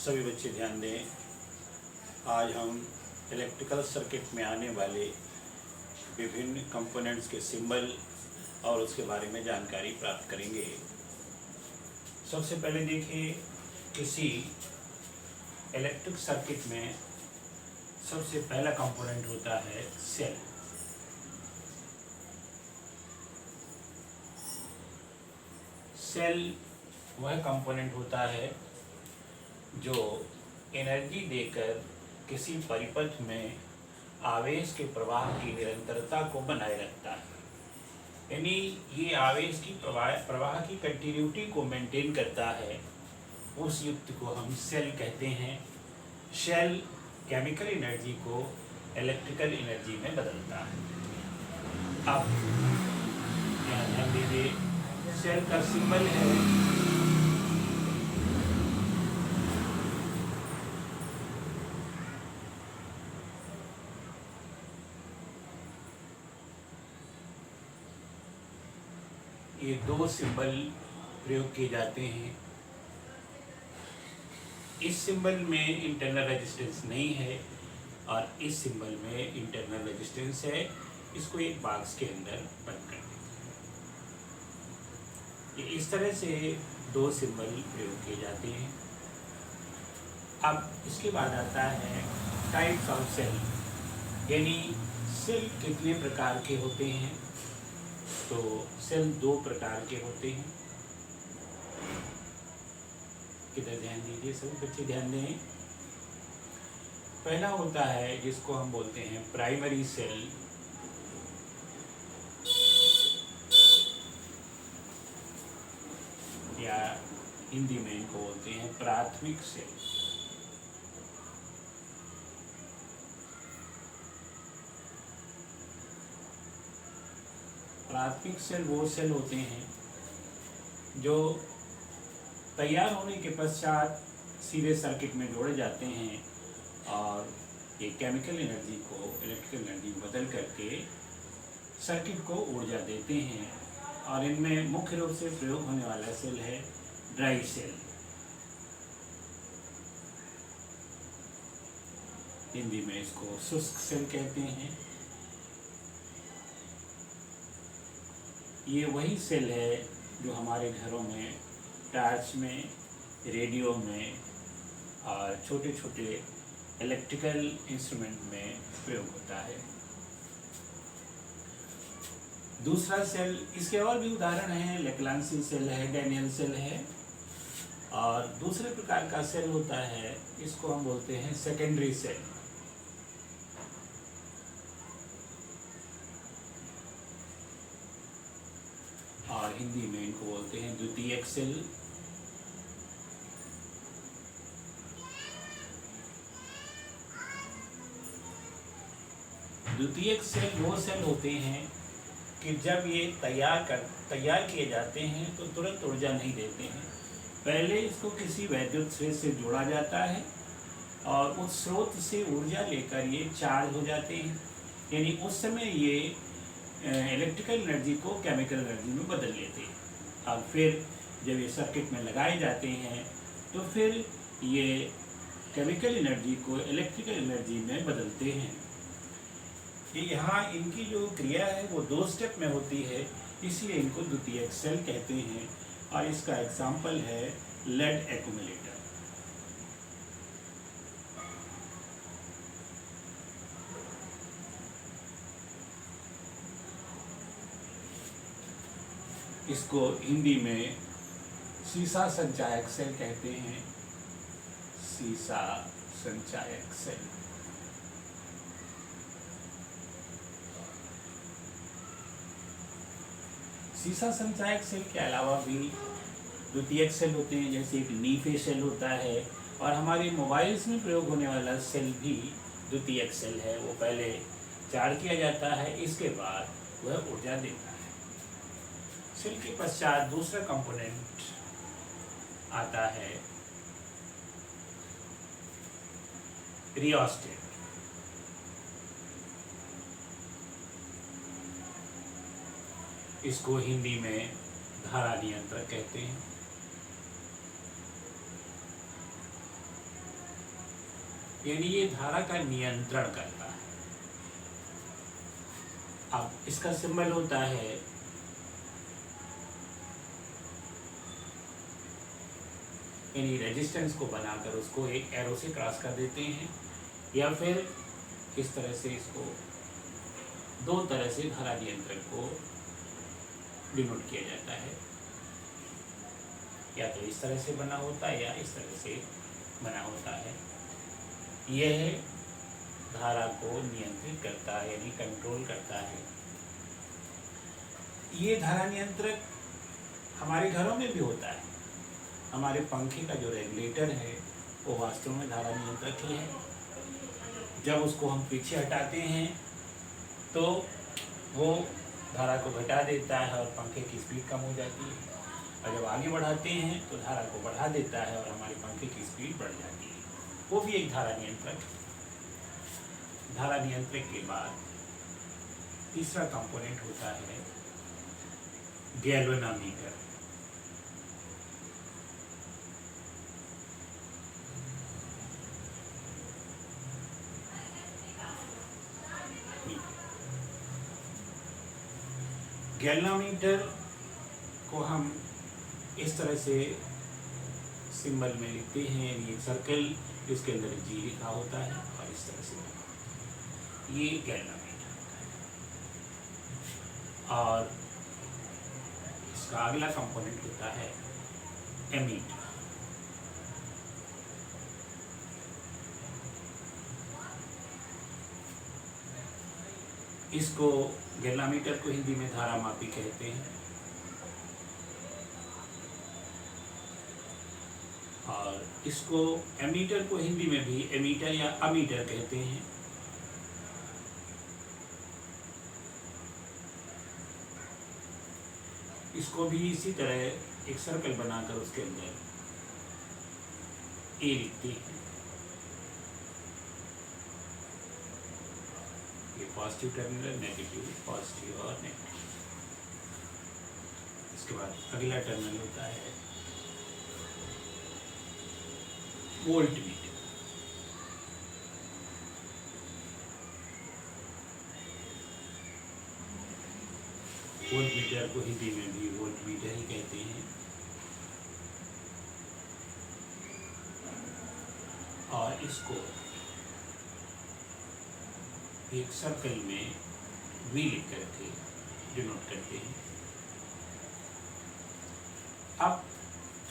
सभी बच्चे ध्यान दें। आज हम इलेक्ट्रिकल सर्किट में आने वाले विभिन्न कंपोनेंट्स के सिंबल और उसके बारे में जानकारी प्राप्त करेंगे। सबसे पहले देखिए, किसी इलेक्ट्रिक सर्किट में सबसे पहला कंपोनेंट होता है सेल। सेल वह कंपोनेंट होता है जो एनर्जी देकर किसी परिपथ में आवेश के प्रवाह की निरंतरता को बनाए रखता है। यानी ये आवेश की प्रवाह की कंटिन्यूटी को मेंटेन करता है। उस युक्त को हम सेल कहते हैं। सेल केमिकल एनर्जी को इलेक्ट्रिकल एनर्जी में बदलता है। अब ध्यान दीजिए, सेल का सिंबल है ये दो सिंबल प्रयोग किए जाते हैं। इस सिंबल में इंटरनल रेजिस्टेंस नहीं है और इस सिंबल में इंटरनल रेजिस्टेंस है। इसको एक बॉक्स के अंदर बंद कर देते हैं। इस तरह से दो सिंबल प्रयोग किए जाते हैं। अब इसके बाद आता है टाइप्स ऑफ सेल, यानी सेल कितने प्रकार के होते हैं। तो सेल दो प्रकार के होते हैं। किधर ध्यान दीजिए, सभी बच्चे ध्यान दें। पहला होता है जिसको हम बोलते हैं प्राइमरी सेल, या हिंदी में इनको बोलते हैं प्राथमिक सेल। प्राथमिक सेल वो सेल होते हैं जो तैयार होने के पश्चात सीधे सर्किट में जोड़े जाते हैं और ये केमिकल एनर्जी को इलेक्ट्रिकल एनर्जी बदल करके सर्किट को ऊर्जा देते हैं। और इनमें मुख्य रूप से प्रयोग होने वाला सेल है ड्राई सेल। हिंदी में इसको शुष्क सेल कहते हैं। ये वही सेल है जो हमारे घरों में, टॉर्च में, रेडियो में और छोटे छोटे इलेक्ट्रिकल इंस्ट्रूमेंट में प्रयोग होता है। दूसरा सेल, इसके और भी उदाहरण हैं, लेक्लांसी सेल है, डैनियल सेल है। और दूसरे प्रकार का सेल होता है, इसको हम बोलते हैं सेकेंडरी सेल। और हिंदी में इनको बोलते हैं द्वितीयक सेल। द्वितीयक सेल वो सेल होते हैं कि जब ये तैयार किए जाते हैं तो तुरंत ऊर्जा नहीं देते हैं। पहले इसको किसी वैद्युत स्रोत से जोड़ा जाता है और उस स्रोत से ऊर्जा लेकर ये चार्ज हो जाते हैं। यानी उस समय ये इलेक्ट्रिकल एनर्जी को केमिकल एनर्जी में बदल लेते हैं। अब फिर जब ये सर्किट में लगाए जाते हैं तो फिर ये केमिकल एनर्जी को इलेक्ट्रिकल एनर्जी में बदलते हैं। यहाँ इनकी जो क्रिया है वो दो स्टेप में होती है, इसलिए इनको द्वितीयक सेल कहते हैं। और इसका एग्जाम्पल है लेड एक्यूमुलेटर। इसको हिंदी में सीसा संचायक सेल कहते हैं। सीसा संचायक सेल। सीसा संचायक सेल के अलावा भी द्वितीयक सेल होते हैं, जैसे एक लीफे सेल होता है। और हमारे मोबाइल्स में प्रयोग होने वाला सेल भी द्वितीयक सेल है। वो पहले चार्ज किया जाता है, इसके बाद वह ऊर्जा देता है। सेल के पश्चात दूसरा कंपोनेंट आता है रियोस्टेट। इसको हिंदी में धारा नियंत्रक कहते हैं। यानी ये धारा का नियंत्रण करता है। अब इसका सिंबल होता है यानी रेजिस्टेंस को बनाकर उसको एक एरो से क्रॉस कर देते हैं, या फिर इस तरह से इसको दो तरह से धारा नियंत्रण को डिनोट किया जाता है, या तो इस तरह से बना होता है या इस तरह से बना होता है। यह धारा को नियंत्रित करता है यानी कंट्रोल करता है। ये धारा नियंत्रक हमारे घरों में भी होता है। हमारे पंखे का जो रेगुलेटर है वो वास्तव में धारा नियंत्रक ही है। जब उसको हम पीछे हटाते हैं तो वो धारा को घटा देता है और पंखे की स्पीड कम हो जाती है, और जब आगे बढ़ाते हैं तो धारा को बढ़ा देता है और हमारे पंखे की स्पीड बढ़ जाती है। वो भी एक धारा नियंत्रक है। धारा नियंत्रक के बाद तीसरा कंपोनेंट होता है गैल्वेनोमीटर। गैल्वेनोमीटर को हम इस तरह से सिंबल में लिखते हैं, यानी एक सर्कल जिसके अंदर जी लिखा होता है और इस तरह से ये गैल्वेनोमीटर होता है। और इसका अगला कंपोनेंट होता है एमीटर। इसको गैल्वेनोमीटर को हिंदी में धारा मापी कहते हैं, और इसको एमीटर को हिंदी में भी एमीटर या अमीटर कहते हैं। इसको भी इसी तरह एक सर्कल बनाकर उसके अंदर ए लिखते हैं। ये पॉजिटिव टर्मिनल, नेगेटिव, पॉजिटिव और नेगेटिव। इसके बाद अगला टर्मिनल होता है वोल्टमीटर। वोल्टमीटर को हिंदी में भी वोल्टमीटर ही कहते हैं, और इसको एक सर्कल में वी लिख करके डिनोट करते हैं। अब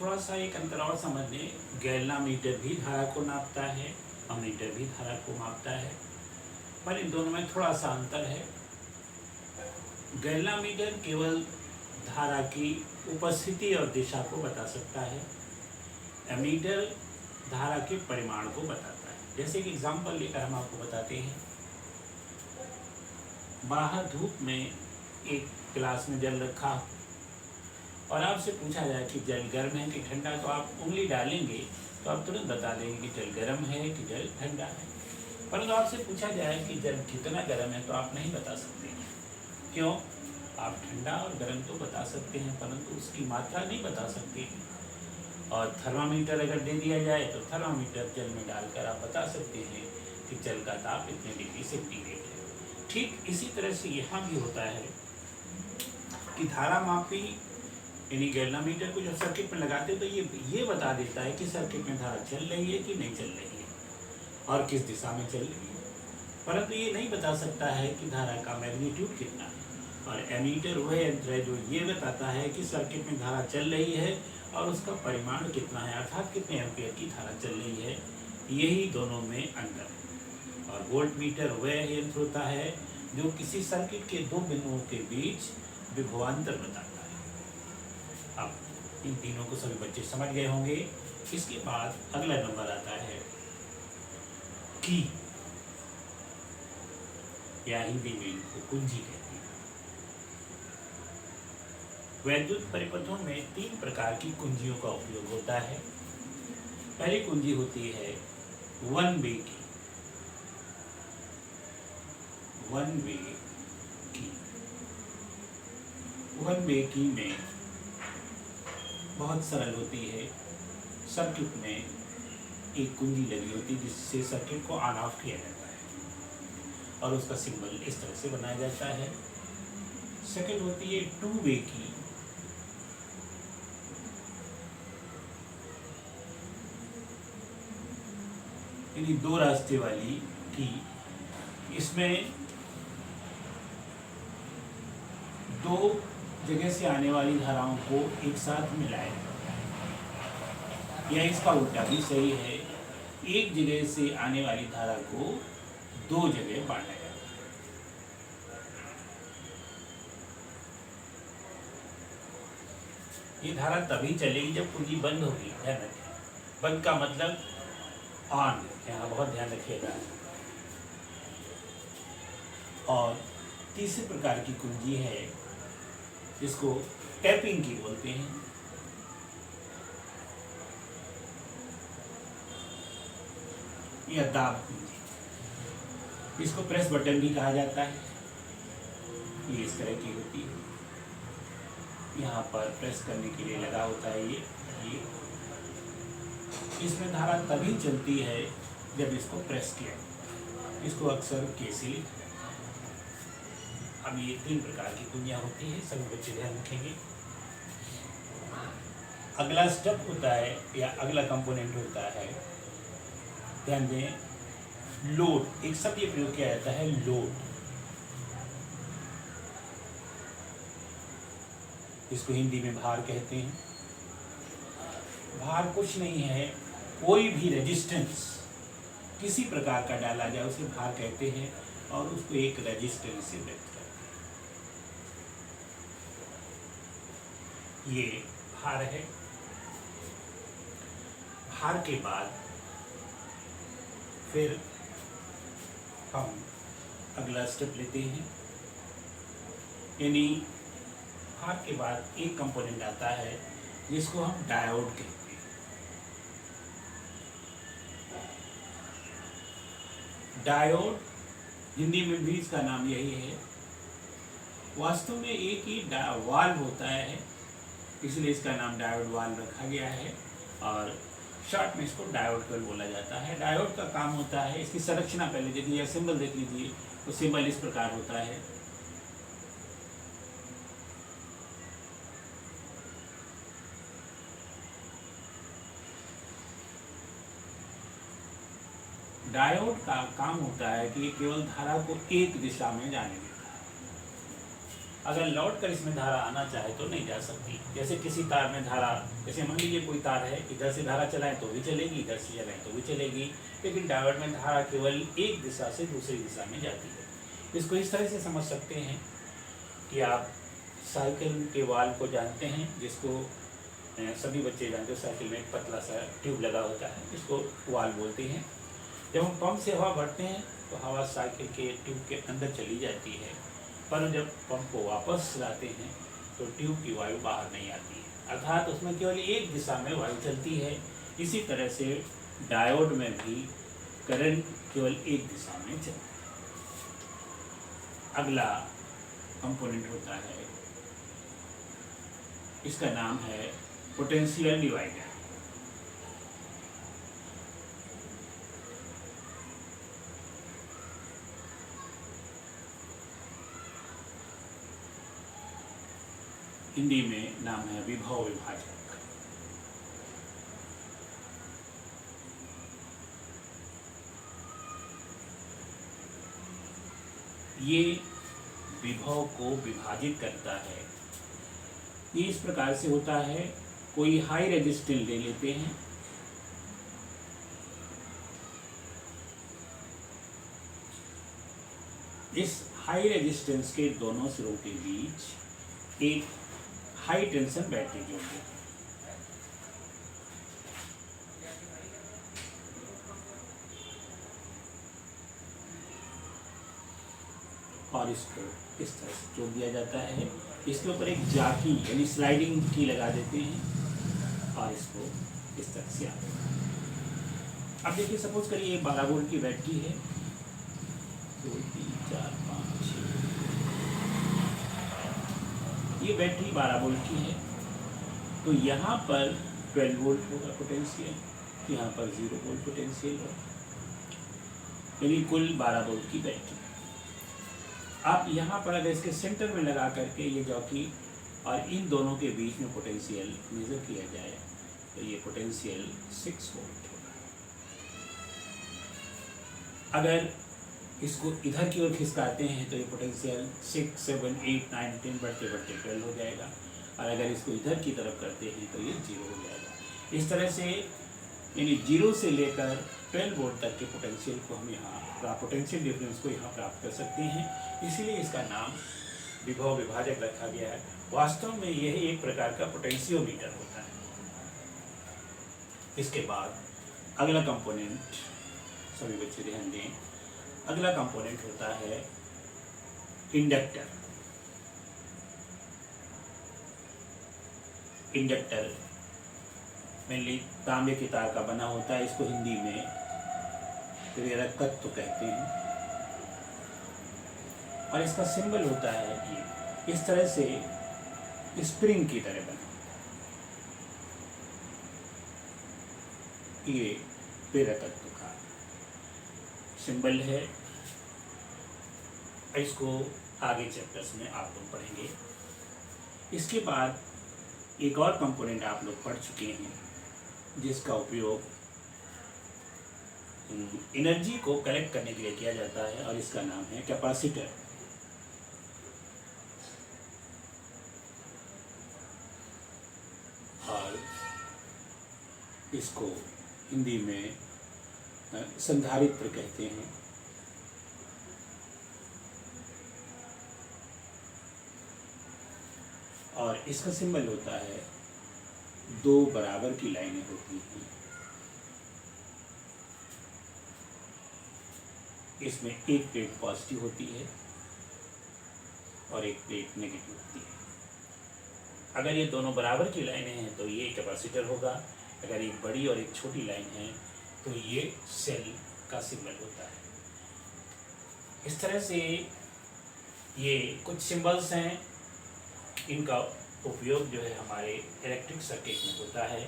थोड़ा सा एक अंतर और समझ लें, गैल्वेनोमीटर भी धारा को नापता है, अमीटर भी धारा को मापता है, पर इन दोनों में थोड़ा सा अंतर है। गैल्वेनोमीटर केवल धारा की उपस्थिति और दिशा को बता सकता है, एमीटर धारा के परिमाण को बताता है। जैसे कि एग्जाम्पल लेकर हम आपको बताते हैं, बाहर धूप में एक गिलास में जल रखा और आपसे पूछा जाए कि जल गर्म है कि ठंडा, तो आप उंगली डालेंगे तो आप तुरंत बता देंगे कि जल गर्म है कि जल ठंडा है। परंतु आपसे पूछा जाए कि जल कितना गर्म है तो आप नहीं बता सकते। क्यों? आप ठंडा और गर्म तो बता सकते हैं, परंतु उसकी मात्रा नहीं बता सकते हैं। और थर्मामीटर अगर दे दिया जाए तो थर्मामीटर जल में डालकर आप बता सकते हैं कि जल का ताप इतने डिग्री सेंटीग्रेड है। ठीक इसी तरह से यहाँ भी होता है कि धारा मापी यानी गैल्वेनोमीटर को जब सर्किट में लगाते हैं तो ये बता देता है कि सर्किट में धारा चल रही है कि नहीं चल रही है और किस दिशा में चल रही है, परंतु ये नहीं बता सकता है कि धारा का मैग्नीट्यूड कितना है। और एमीटर वह यंत्र है जो ये बताता है कि सर्किट में धारा चल रही है और उसका परिमाण कितना है, अर्थात कितने एम्पियर की धारा चल रही है। यही दोनों में अंतर है। और वोल्टमीटर वह यंत्र होता है जो किसी सर्किट के दो बिंदुओं के बीच विभवांतर बताता है। अब इन तीनों को सभी बच्चे समझ गए होंगे। इसके बाद अगला नंबर आता है की, या हिंदी में इनको कुंजी कहते हैं। वैद्युत परिपथों में तीन प्रकार की कुंजियों का उपयोग होता है। पहली कुंजी होती है वन वे की। वन वे की में बहुत सरल होती है। सर्किट में एक कुंजी लगी होती है जिससे सर्किट को ऑन ऑफ किया जाता है और उसका सिंबल इस तरह से बनाया जाता है। सेकंड होती है टू वे की। यानी दो रास्ते वाली की। इसमें दो जगह से आने वाली धाराओं को एक साथ मिलाया जाता है, या इसका उल्टा भी सही है, एक जगह से आने वाली धारा को दो जगह बांटा जाता है। ये धारा तभी चलेगी जब कुंजी बंद होगी। ध्यान रखें, बंद का मतलब ऑन, यहाँ बहुत ध्यान रखिएगा। और तीसरे प्रकार की कुंजी है जिसको टैपिंग की बोलते हैं। या दाब कुंजी, इसको प्रेस बटन भी कहा जाता है। ये इस तरह की होती है, यहाँ पर प्रेस करने के लिए लगा होता है ये। इसमें धारा तभी चलती है जब इसको प्रेस किया, इसको अक्सर केसी लिखा जाता है। अब ये तीन प्रकार की कुंजियाँ होती है, सभी बच्चे ध्यान रखेंगे। अगला स्टेप होता है या अगला कंपोनेंट होता है, ध्यान दें, लोड। एक शब्द ये प्रयोग किया जाता है, लोड। इसको हिंदी में भार कहते हैं। भार कुछ नहीं है, कोई भी रेजिस्टेंस किसी प्रकार का डाला जाए उसे भार कहते हैं, और उसको एक रेजिस्टेंस से व्यक्त करते हैं। ये भार है। भार के बाद फिर हम अगला स्टेप लेते हैं, यानी भार के बाद एक कंपोनेंट आता है जिसको हम डायोड कहते हैं। डायोड, हिंदी में भी इसका नाम यही है। वास्तव में एक ही वाल्व होता है, इसलिए इसका नाम डायोड वाल्व रखा गया है, और शॉर्ट में इसको डायोड कॉइल बोला जाता है। डायोड का काम होता है, इसकी संरचना पहले देख लीजिए, सिंबल देख लीजिए, तो सिंबल इस प्रकार होता है। डायोड का काम होता है कि केवल धारा को एक दिशा में जाने देता है। अगर लौट कर इसमें धारा आना चाहे तो नहीं जा सकती। जैसे किसी तार में धारा, जैसे मान लीजिए कोई तार है, इधर से धारा चलाएं तो भी चलेगी, इधर से चलाएं तो भी चलेगी, लेकिन डायोड में धारा केवल एक दिशा से दूसरी दिशा में जाती है। इसको इस तरह से समझ सकते हैं कि आप साइकिल के वाल्व को जानते हैं, जिसको सभी बच्चे जानते हो, साइकिल में एक पतला सा ट्यूब लगा होता है, इसको वाल्व बोलते हैं। जब हम पंप से हवा भरते हैं तो हवा साइकिल के ट्यूब के अंदर चली जाती है, पर जब पंप को वापस लाते हैं तो ट्यूब की वायु बाहर नहीं आती है, अर्थात उसमें केवल एक दिशा में वायु चलती है। इसी तरह से डायोड में भी करंट केवल एक दिशा में चलता है। अगला कंपोनेंट होता है, इसका नाम है पोटेंशियल डिवाइडर। हिंदी में नाम है विभव विभाजक। ये विभव को विभाजित करता है। ये इस प्रकार से होता है, कोई हाई रेजिस्टेंस ले लेते हैं, इस हाई रेजिस्टेंस के दोनों सिरों के बीच एक हाई टेंशन बैटरी जोड़ देते हैं, और इसको इस तरह से जोड़ दिया जाता है। इसके ऊपर एक जाकी यानी स्लाइडिंग की लगा देते हैं और इसको इस तरह से आते हैं। अब देखिए, सपोज करिए ये 12 वोल्ट की बैटरी है, 2 3 4 5 6, ये बैटरी 12 वोल्ट की है, तो यहाँ पर 12 वोल्ट होगा पोटेंशियल, यहाँ पर 0 वोल्ट पोटेंशियल है, यानी कुल 12 वोल्ट की बैटरी। आप यहाँ पर अगर इसके सेंटर में लगा करके ये जॉकी और इन दोनों के बीच में पोटेंशियल मेजर किया जाए तो ये पोटेंशियल 6 वोल्ट होगा। अगर इसको इधर की ओर खिसकाते हैं तो ये पोटेंशियल 6, 7, 8, 9, 10 बढ़ते बढ़ते 12 हो जाएगा, और अगर इसको इधर की तरफ करते हैं तो ये 0 हो जाएगा। इस तरह से यानी 0 से लेकर 12 वोल्ट तक के पोटेंशियल को हम यहाँ पोटेंशियल डिफरेंस को यहाँ प्राप्त कर सकते हैं, इसीलिए इसका नाम विभव विभाजक रखा गया है। वास्तव में यह एक प्रकार का पोटेंशियोमीटर होता है। इसके बाद अगला कंपोनेंट, सभी बच्चे ध्यान दें, अगला कंपोनेंट होता है इंडक्टर। इंडक्टर मेनली तांबे के तार का बना होता है, इसको हिंदी में प्रेरक तत्व कहते हैं, और इसका सिंबल होता है ये इस तरह से स्प्रिंग की तरह बना। ये प्रेरक तत्व का सिंबल है। इसको आगे चैप्टर्स में आप लोग पढ़ेंगे। इसके बाद एक और कंपोनेंट आप लोग पढ़ चुके हैं जिसका उपयोग एनर्जी को कलेक्ट करने के लिए किया जाता है, और इसका नाम है कैपेसिटर। और इसको हिंदी में संधारित्र कहते हैं। और इसका सिंबल होता है 2 बराबर की लाइनें होती हैं। इसमें एक प्लेट पॉजिटिव होती है और एक प्लेट नेगेटिव होती है। अगर ये दोनों बराबर की लाइनें हैं तो ये कैपेसिटर होगा, अगर एक बड़ी और एक छोटी लाइन है तो ये सेल का सिंबल होता है। इस तरह से ये कुछ सिंबल्स हैं, इनका उपयोग जो है हमारे इलेक्ट्रिक सर्किट में होता है।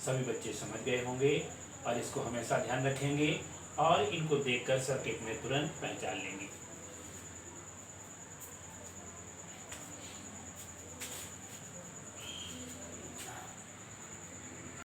सभी बच्चे समझ गए होंगे और इसको हमेशा ध्यान रखेंगे और इनको देखकर सर्किट में तुरंत पहचान लेंगे।